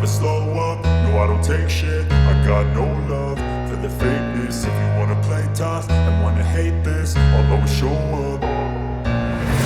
slow up, no I don't take shit. I got no love for the fakeness. If you wanna play tough and wanna hate this, I'll always show up.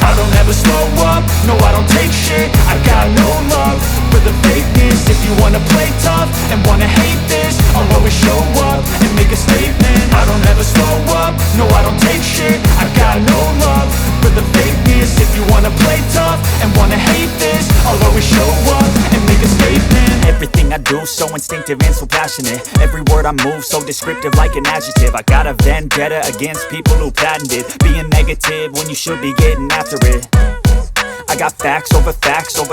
I don't ever slow up, no I don't take shit. I got no love for the fakeness. If you wanna play tough and wanna hate this, I'll always show up and make a statement. I don't ever slow up, no I don't take shit. I got no love for the fakeness. If you wanna play tough and wanna hate this, I'll always show up and make a statement. Everything I do so instinctive and so passionate. Every word I move so descriptive like an adjective. I got a vendetta against people who patented being negative when you should be getting after it. I got facts over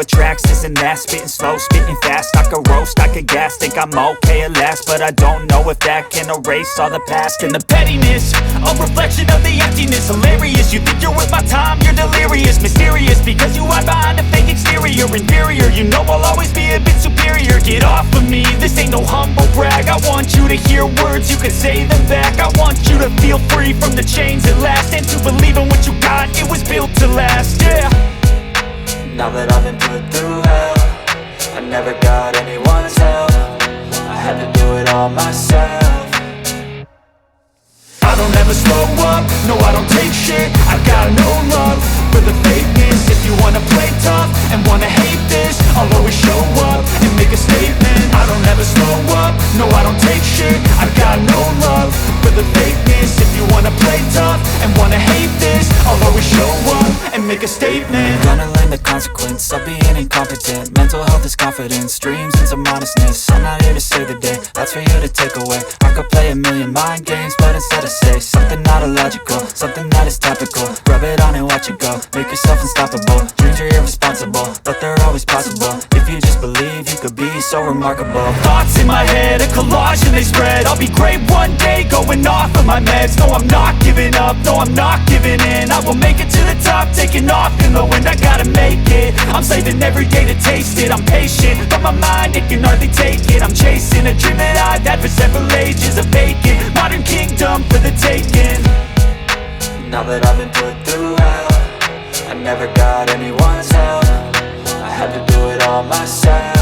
tracks, this and that. Spitting slow, spitting fast, I could roast, I could gas. Think I'm okay at last, but I don't know if that can erase all the past. And the pettiness, a reflection of the emptiness. Hilarious, you think you're worth my time, you're delirious. Mysterious, because you hide behind a fake exterior. Inferior, you know I'll always be a bit superior. Get off of me, this ain't no humble brag. I want you to hear words, you can say them back. I want you to feel free from the chains at last, and to believe in what you got, it was built to last, yeah. Now that I've been put through hell, I never got anyone's help. I had to do it all myself. I don't ever slow up, no I don't take shit. I got no love for the fakeness. If you wanna play tough and wanna hate this, I'll always show up and make a statement. I don't ever slow up, no I don't take shit. I got no love for the fakeness. If you wanna play tough and wanna hate this, I'll always show up and make a statement. Gonna learn the consequence of being incompetent. Mental health is confidence, dreams and some honestness. I'm not here to save the day, that's for you to take away. I could play a million mind games, but instead I say something not illogical, something that is topical. Rub it on and watch it go, make yourself unstoppable. Dreams are irresponsible, but they're always possible. If you just believe, you could be so remarkable. Thoughts in my head, a collage and they spread. I'll be great one day, going off of my meds. No, I'm not giving up, no, I'm not giving in. I will make it to the top, taking off in the wind. I gotta make it, I'm saving every day to taste it. I'm patient, but my mind, it can hardly take it. I'm chasing a dream that I've had for several ages. A vacant, modern kingdom for the taking. Now that I've been put through hell, I never got anyone's help. I had to do it all myself.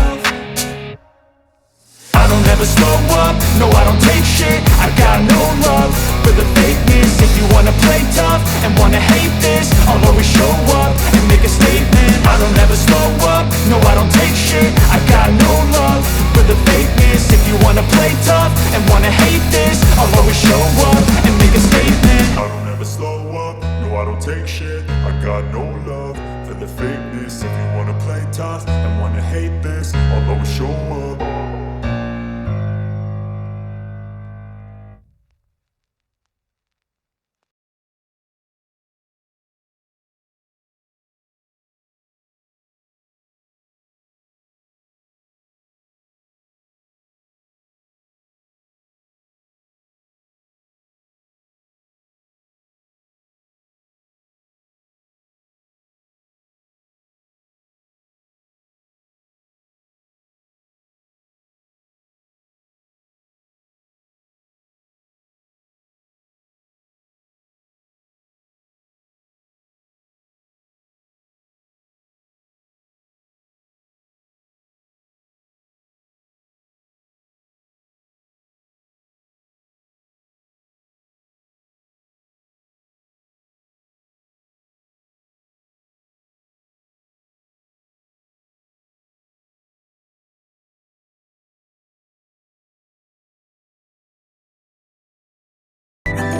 I don't ever slow up, no I don't take shit. I got no love for the fakeness. If you wanna play tough and wanna hate this, I'll always show up and make a statement. I don't ever slow up, no I don't take shit. I got no love for the fakeness. If you wanna play tough and wanna hate